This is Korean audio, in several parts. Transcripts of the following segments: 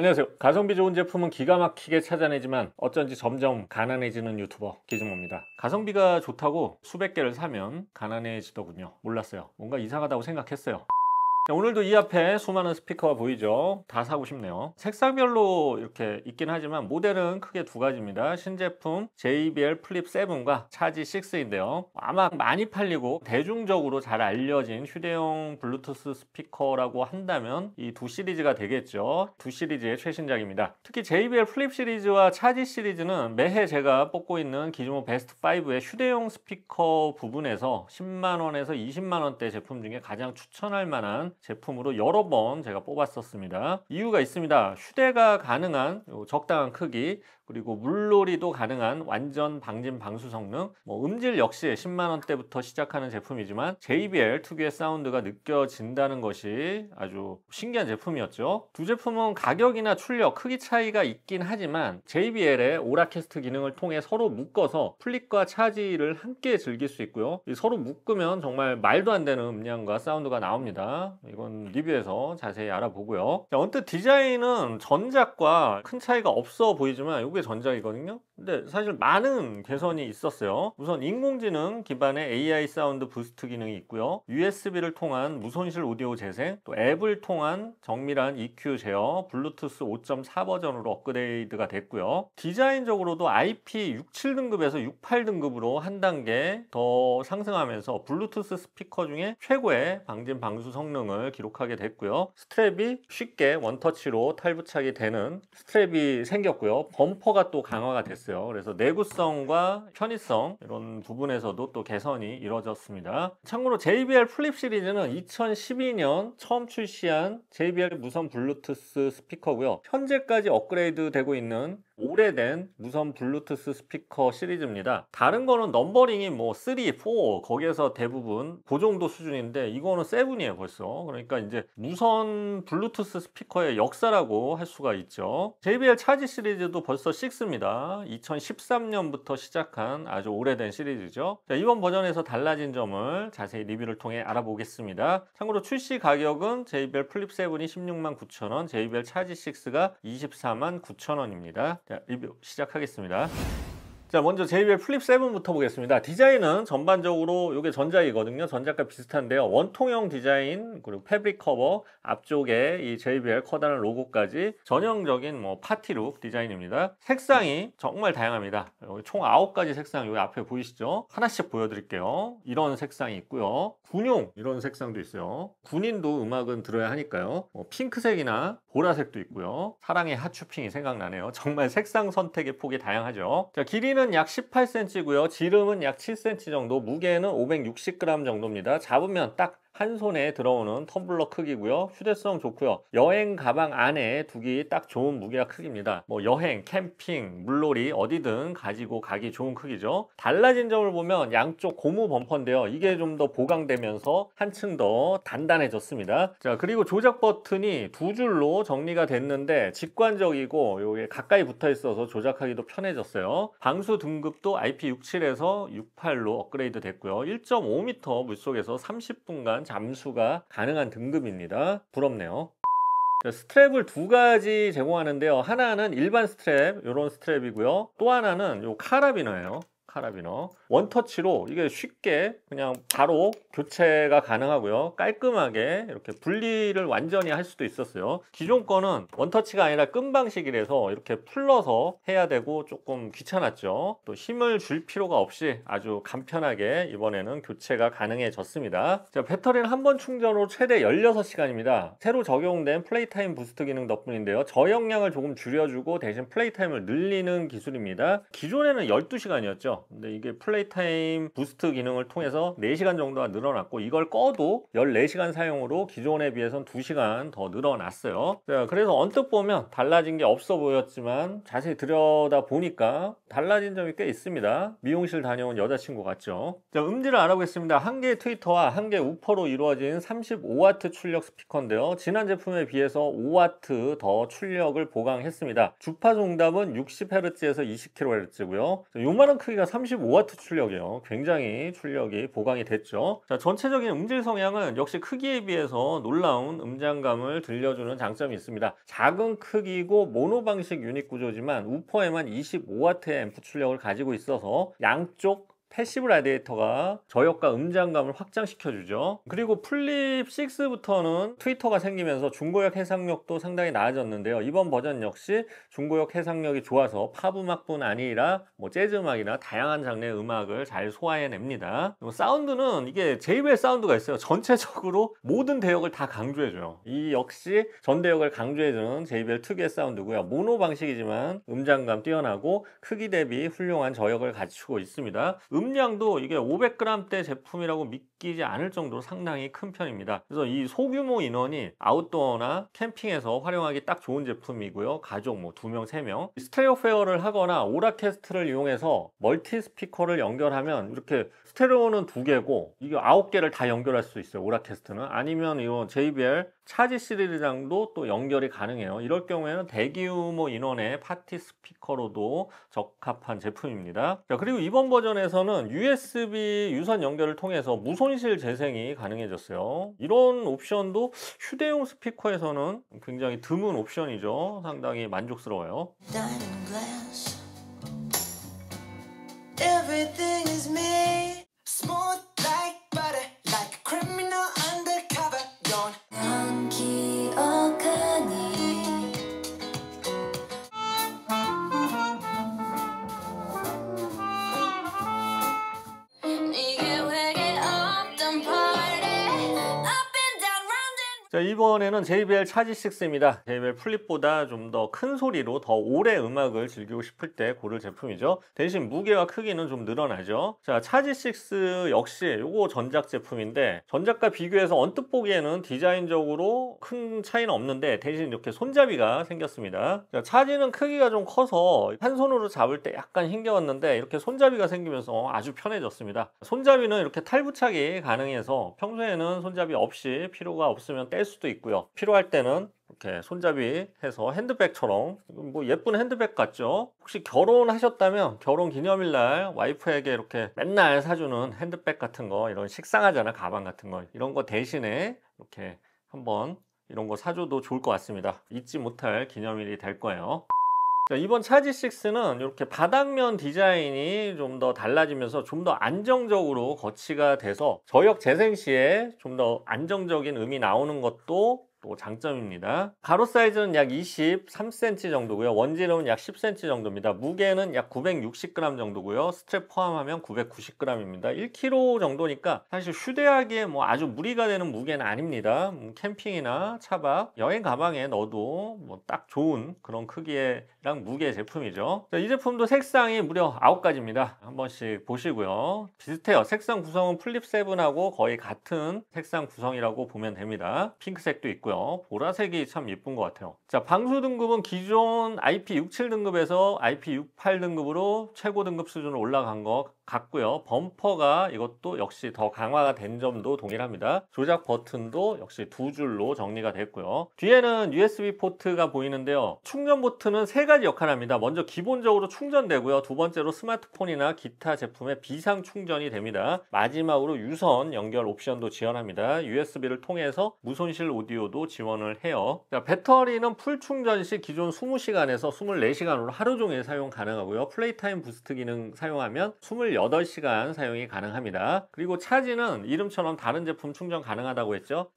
안녕하세요. 가성비 좋은 제품은 기가 막히게 찾아내지만 어쩐지 점점 가난해지는 유튜버 기준모입니다. 가성비가 좋다고 수백 개를 사면 가난해지더군요. 몰랐어요. 뭔가 이상하다고 생각했어요. 자, 오늘도 이 앞에 수많은 스피커가 보이죠? 다 사고 싶네요. 색상별로 이렇게 있긴 하지만 모델은 크게 두 가지입니다. 신제품 JBL 플립 7과 차지 6인데요. 아마 많이 팔리고 대중적으로 잘 알려진 휴대용 블루투스 스피커라고 한다면 이 두 시리즈가 되겠죠. 두 시리즈의 최신작입니다. 특히 JBL 플립 시리즈와 차지 시리즈는 매해 제가 뽑고 있는 기준모 베스트 5의 휴대용 스피커 부분에서 10만원에서 20만원대 제품 중에 가장 추천할 만한 제품으로 여러 번 제가 뽑았었습니다. 이유가 있습니다. 휴대가 가능한 적당한 크기, 그리고 물놀이도 가능한 완전 방진 방수 성능, 음질 역시 10만원대부터 시작하는 제품이지만 JBL 특유의 사운드가 느껴진다는 것이 아주 신기한 제품이었죠. 두 제품은 가격이나 출력, 크기 차이가 있긴 하지만 JBL의 오라캐스트 기능을 통해 서로 묶어서 플립과 차지를 함께 즐길 수 있고요. 서로 묶으면 정말 말도 안 되는 음량과 사운드가 나옵니다. 이건 리뷰에서 자세히 알아보고요. 자, 언뜻 디자인은 전작과 큰 차이가 없어 보이지만 이게 전작이거든요. 근데 사실 많은 개선이 있었어요. 우선 인공지능 기반의 AI 사운드 부스트 기능이 있고요. USB를 통한 무손실 오디오 재생, 또 앱을 통한 정밀한 EQ 제어, 블루투스 5.4 버전으로 업그레이드가 됐고요. 디자인적으로도 IP67 등급에서 68 등급으로 한 단계 더 상승하면서 블루투스 스피커 중에 최고의 방진 방수 성능을 기록하게 됐고요. 스트랩이 쉽게 원터치로 탈부착이 되는 스트랩이 생겼고요. 범퍼가 또 강화가 됐어요. 그래서 내구성과 편의성 이런 부분에서도 또 개선이 이루어졌습니다. 참고로 JBL 플립 시리즈는 2012년 처음 출시한 JBL 무선 블루투스 스피커고요. 현재까지 업그레이드 되고 있는 오래된 무선 블루투스 스피커 시리즈입니다. 다른 거는 넘버링이 3, 4 거기에서 대부분 그 정도 수준인데 이거는 7이에요 벌써. 그러니까 이제 무선 블루투스 스피커의 역사라고 할 수가 있죠. JBL 차지 시리즈도 벌써 6입니다. 2013년부터 시작한 아주 오래된 시리즈죠. 자, 이번 버전에서 달라진 점을 자세히 리뷰를 통해 알아보겠습니다. 참고로 출시 가격은 JBL 플립 7이 169,000원, JBL 차지 6가 249,000원입니다. 자, 리뷰 시작하겠습니다. 자, 먼저 JBL 플립 7부터 보겠습니다. 디자인은 전반적으로 이게 전작이거든요. 전작과 비슷한데요. 원통형 디자인, 그리고 패브릭 커버, 앞쪽에 이 JBL 커다란 로고까지 전형적인 파티룩 디자인입니다. 색상이 정말 다양합니다. 여기 총 9가지 색상 여기 앞에 보이시죠? 하나씩 보여드릴게요. 이런 색상이 있고요. 군용 이런 색상도 있어요. 군인도 음악은 들어야 하니까요. 핑크색이나 보라색도 있고요. 사랑의 하츄핑이 생각나네요. 정말 색상 선택의 폭이 다양하죠. 자, 길이는 약 18cm고요. 지름은 약 7cm 정도, 무게는 560g 정도입니다. 잡으면 딱 한 손에 들어오는 텀블러 크기고요. 휴대성 좋고요. 여행 가방 안에 두기 딱 좋은 무게와 크기입니다. 여행, 캠핑, 물놀이 어디든 가지고 가기 좋은 크기죠. 달라진 점을 보면 양쪽 고무 범퍼인데요. 이게 좀 더 보강되면서 한층 더 단단해졌습니다. 자, 그리고 조작 버튼이 두 줄로 정리가 됐는데 직관적이고 요게 가까이 붙어 있어서 조작하기도 편해졌어요. 방수 등급도 IP67에서 68로 업그레이드 됐고요. 1.5m 물속에서 30분간 잠수가 가능한 등급입니다. 부럽네요. 스트랩을 두 가지 제공하는데요. 하나는 일반 스트랩, 이런 스트랩이고요. 또 하나는 요 카라비너예요. 카라비너. 원터치로 이게 쉽게 그냥 바로 교체가 가능하고요. 깔끔하게 이렇게 분리를 완전히 할 수도 있었어요. 기존 거는 원터치가 아니라 끈 방식이라서 이렇게 풀러서 해야 되고 조금 귀찮았죠. 또 힘을 줄 필요가 없이 아주 간편하게 이번에는 교체가 가능해졌습니다. 자, 배터리는 한 번 충전으로 최대 16시간입니다. 새로 적용된 플레이타임 부스트 기능 덕분인데요. 저역량을 조금 줄여주고 대신 플레이타임을 늘리는 기술입니다. 기존에는 12시간이었죠. 근데 이게 플레이타임 부스트 기능을 통해서 4시간 정도가 늘어났고 이걸 꺼도 14시간 사용으로 기존에 비해서는 2시간 더 늘어났어요. 자, 그래서 언뜻 보면 달라진 게 없어 보였지만 자세히 들여다 보니까 달라진 점이 꽤 있습니다. 미용실 다녀온 여자친구 같죠. 자, 음질을 알아보겠습니다. 한 개의 트위터와 한 개의 우퍼로 이루어진 35W 출력 스피커인데요. 지난 제품에 비해서 5W 더 출력을 보강했습니다. 주파수 응답은 60Hz에서 20kHz고요. 요만한 크기가 35W 출력이에요. 굉장히 출력이 보강이 됐죠. 자, 전체적인 음질 성향은 역시 크기에 비해서 놀라운 음장감을 들려주는 장점이 있습니다. 작은 크기고 모노 방식 유닛 구조지만 우퍼에만 25W의 앰프 출력을 가지고 있어서 양쪽 패시브 라디에이터가 저역과 음장감을 확장시켜주죠. 그리고 플립 6부터는 트위터가 생기면서 중고역 해상력도 상당히 나아졌는데요. 이번 버전 역시 중고역 해상력이 좋아서 팝 음악뿐 아니라 재즈 음악이나 다양한 장르의 음악을 잘 소화해냅니다. 사운드는 이게 JBL 사운드가 있어요. 전체적으로 모든 대역을 다 강조해줘요. 이 역시 전 대역을 강조해주는 JBL 특유의 사운드고요. 모노 방식이지만 음장감 뛰어나고 크기 대비 훌륭한 저역을 갖추고 있습니다. 음량도 이게 500g대 제품이라고 믿기지 않을 정도로 상당히 큰 편입니다. 그래서 이 소규모 인원이 아웃도어나 캠핑에서 활용하기 딱 좋은 제품이고요. 가족 2명, 3명 스테레오 페어를 하거나 오라캐스트를 이용해서 멀티 스피커를 연결하면 이렇게 스테레오는 2개고 이게 9개를 다 연결할 수 있어요. 오라캐스트는. 아니면 이 JBL 차지 시리즈랑도 또 연결이 가능해요. 이럴 경우에는 대규모 인원의 파티 스피커로도 적합한 제품입니다. 자, 그리고 이번 버전에서는 USB 유선 연결을 통해서 무손실 재생이 가능해졌어요. 이런 옵션도 휴대용 스피커에서는 굉장히 드문 옵션이죠. 상당히 만족스러워요. Everything is me. Smooth like butter, like a criminal undercover. 넌 기억하니? 자, 이번에는 JBL 차지6입니다. JBL 플립보다 좀 더 큰 소리로 더 오래 음악을 즐기고 싶을 때 고를 제품이죠. 대신 무게와 크기는 좀 늘어나죠. 자, 차지6 역시 요거 전작 제품인데 전작과 비교해서 언뜻 보기에는 디자인적으로 큰 차이는 없는데 대신 이렇게 손잡이가 생겼습니다. 자, 차지는 크기가 좀 커서 한 손으로 잡을 때 약간 힘겨웠는데 이렇게 손잡이가 생기면서 아주 편해졌습니다. 손잡이는 이렇게 탈부착이 가능해서 평소에는 손잡이 없이 필요가 없으면 뗄 수도 있고요. 필요할 때는 이렇게 손잡이 해서 핸드백처럼 예쁜 핸드백 같죠? 혹시 결혼하셨다면 결혼 기념일날 와이프에게 이렇게 맨날 사주는 핸드백 같은 거, 이런 식상하잖아, 가방 같은 거, 이런 거 대신에 이렇게 한번 이런 거 사줘도 좋을 것 같습니다. 잊지 못할 기념일이 될 거예요. 자, 이번 차지6는 이렇게 바닥면 디자인이 좀 더 달라지면서 좀 더 안정적으로 거치가 돼서 저역 재생 시에 좀 더 안정적인 음이 나오는 것도 또 장점입니다. 가로 사이즈는 약 23cm 정도고요. 원지름은 약 10cm 정도입니다. 무게는 약 960g 정도고요. 스트랩 포함하면 990g입니다. 1kg 정도니까 사실 휴대하기에 아주 무리가 되는 무게는 아닙니다. 캠핑이나 차박, 여행 가방에 넣어도 딱 좋은 그런 크기랑 무게 제품이죠. 자, 이 제품도 색상이 무려 9가지입니다. 한 번씩 보시고요. 비슷해요. 색상 구성은 플립 7하고 거의 같은 색상 구성이라고 보면 됩니다. 핑크색도 있고요. 보라색이 참 예쁜 것 같아요. 자, 방수 등급은 기존 IP67 등급에서 IP68 등급으로 최고 등급 수준으로 올라간 것 같고요. 범퍼가 이것도 역시 더 강화가 된 점도 동일합니다. 조작 버튼도 역시 2줄로 정리가 됐고요. 뒤에는 USB 포트가 보이는데요. 충전 포트는 3가지 역할을 합니다. 먼저 기본적으로 충전되고요. 두 번째로 스마트폰이나 기타 제품에 비상 충전이 됩니다. 마지막으로 유선 연결 옵션도 지원합니다. USB를 통해서 무손실 오디오도 지원을 해요. 자, 배터리는 풀 충전 시 기존 20시간에서 24시간으로 하루 종일 사용 가능하고요. 플레이타임 부스트 기능 사용하면 28시간 사용이 가능합니다. 그리고 차지는 이름처럼 다른 제품 충전 가능하다고 했죠.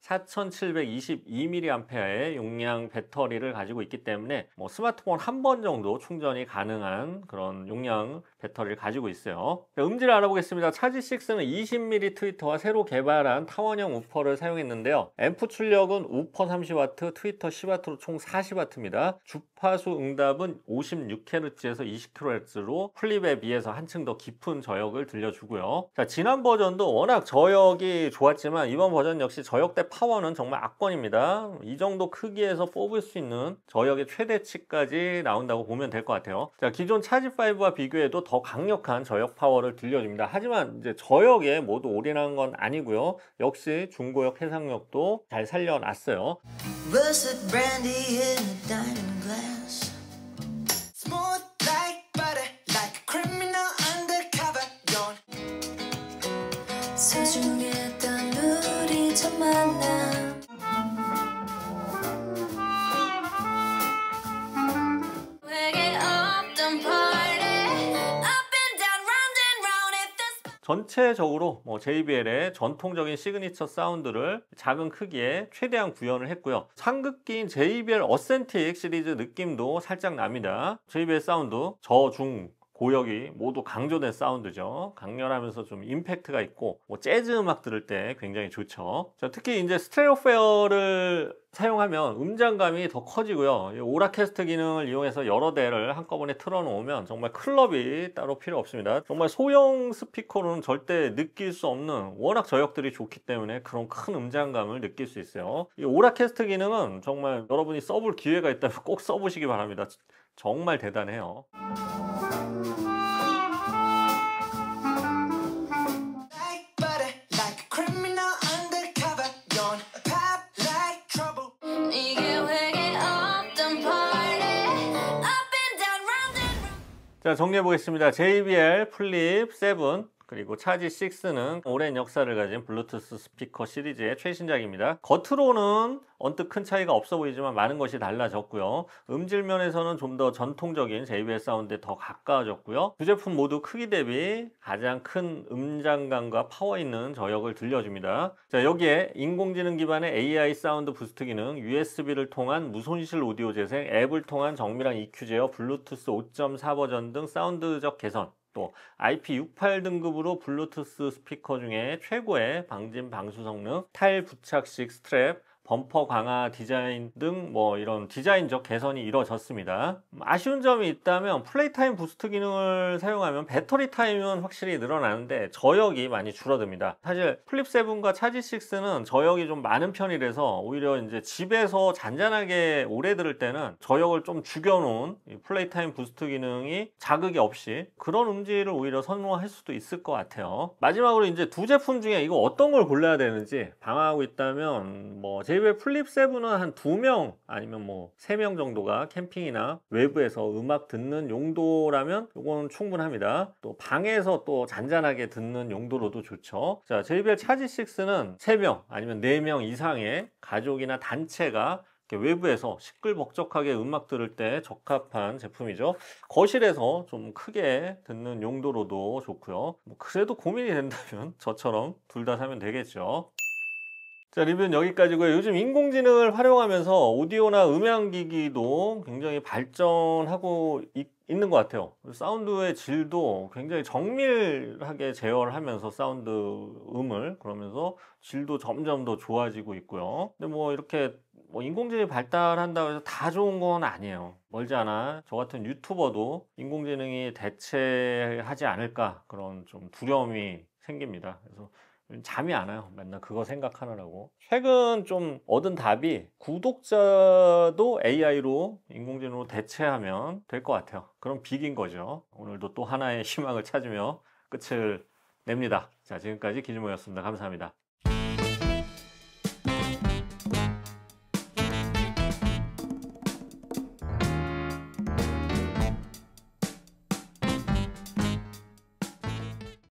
4722mAh의 용량 배터리를 가지고 있기 때문에 스마트폰 한 번 정도 충전이 가능한 그런 용량 배터리를 가지고 있어요. 음질을 알아보겠습니다. 차지6는 20mm 트위터와 새로 개발한 타원형 우퍼를 사용했는데요. 앰프 출력은 우퍼 30W, 트위터 10W로 총 40W입니다. 주파수 응답은 56Hz에서 20kHz로 플립에 비해서 한층 더 깊은 저역을 들려주고요. 자, 지난 버전도 워낙 저역이 좋았지만 이번 버전 역시 저역대 파워는 정말 압권입니다. 이 정도 크기에서 뽑을 수 있는 저역의 최대치까지 나온다고 보면 될 것 같아요. 자, 기존 차지5와 비교해도 더 강력한 저역 파워를 들려줍니다. 하지만 이제 저역에 모두 올인한 건 아니고요. 역시 중고역 해상력도 잘 살려놨어요. 전체적으로 JBL의 전통적인 시그니처 사운드를 작은 크기에 최대한 구현을 했고요. 상극기인 JBL 어센틱 시리즈 느낌도 살짝 납니다. JBL 사운드 저중 고역이 모두 강조된 사운드죠. 강렬하면서 좀 임팩트가 있고 재즈 음악 들을 때 굉장히 좋죠. 자, 특히 이제 스테레오페어를 사용하면 음장감이 더 커지고요. 오라캐스트 기능을 이용해서 여러 대를 한꺼번에 틀어놓으면 정말 클럽이 따로 필요 없습니다. 정말 소형 스피커로는 절대 느낄 수 없는, 워낙 저역들이 좋기 때문에 그런 큰 음장감을 느낄 수 있어요. 이 오라캐스트 기능은 정말 여러분이 써볼 기회가 있다면 꼭 써보시기 바랍니다. 정말 대단해요. 자, 정리해 보겠습니다. JBL 플립 7 그리고 차지 6는 오랜 역사를 가진 블루투스 스피커 시리즈의 최신작입니다. 겉으로는 언뜻 큰 차이가 없어 보이지만 많은 것이 달라졌고요. 음질 면에서는 좀 더 전통적인 JBL 사운드에 더 가까워졌고요. 두 제품 모두 크기 대비 가장 큰 음장감과 파워 있는 저역을 들려줍니다. 자, 여기에 인공지능 기반의 AI 사운드 부스트 기능, USB를 통한 무손실 오디오 재생, 앱을 통한 정밀한 EQ 제어, 블루투스 5.4 버전 등 사운드적 개선, 또 IP68 등급으로 블루투스 스피커 중에 최고의 방진 방수 성능, 타일 부착식 스트랩, 범퍼 강화 디자인 등 이런 디자인적 개선이 이루어졌습니다. 아쉬운 점이 있다면 플레이 타임 부스트 기능을 사용하면 배터리 타임은 확실히 늘어나는데 저역이 많이 줄어듭니다. 사실 플립 7과 차지 6는 저역이 좀 많은 편이라서 오히려 이제 집에서 잔잔하게 오래 들을 때는 저역을 좀 죽여놓은 플레이 타임 부스트 기능이 자극이 없이 그런 음질을 오히려 선호할 수도 있을 것 같아요. 마지막으로 이제 두 제품 중에 이거 어떤 걸 골라야 되는지 방황하고 있다면 JBL 플립 7은 한 2명 아니면 3명 정도가 캠핑이나 외부에서 음악 듣는 용도라면 이건 충분합니다. 또 방에서 또 잔잔하게 듣는 용도로도 좋죠. 자, JBL 차지 6는 3명 아니면 4명 이상의 가족이나 단체가 외부에서 시끌벅적하게 음악 들을 때 적합한 제품이죠. 거실에서 좀 크게 듣는 용도로도 좋고요. 그래도 고민이 된다면 저처럼 둘 다 사면 되겠죠. 자, 리뷰는 여기까지고요. 요즘 인공지능을 활용하면서 오디오나 음향기기도 굉장히 발전하고 있는 것 같아요. 사운드의 질도 굉장히 정밀하게 제어를 하면서 사운드 음을 그러면서 질도 점점 더 좋아지고 있고요. 근데 이렇게 인공지능이 발달한다고 해서 다 좋은 건 아니에요. 멀지 않아 저 같은 유튜버도 인공지능이 대체하지 않을까 그런 좀 두려움이 생깁니다. 그래서 잠이 안 와요. 맨날 그거 생각하느라고. 최근 좀 얻은 답이 구독자도 AI로 인공지능으로 대체하면 될 것 같아요. 그럼 빅인 거죠. 오늘도 또 하나의 희망을 찾으며 끝을 냅니다. 자, 지금까지 기준모였습니다. 감사합니다.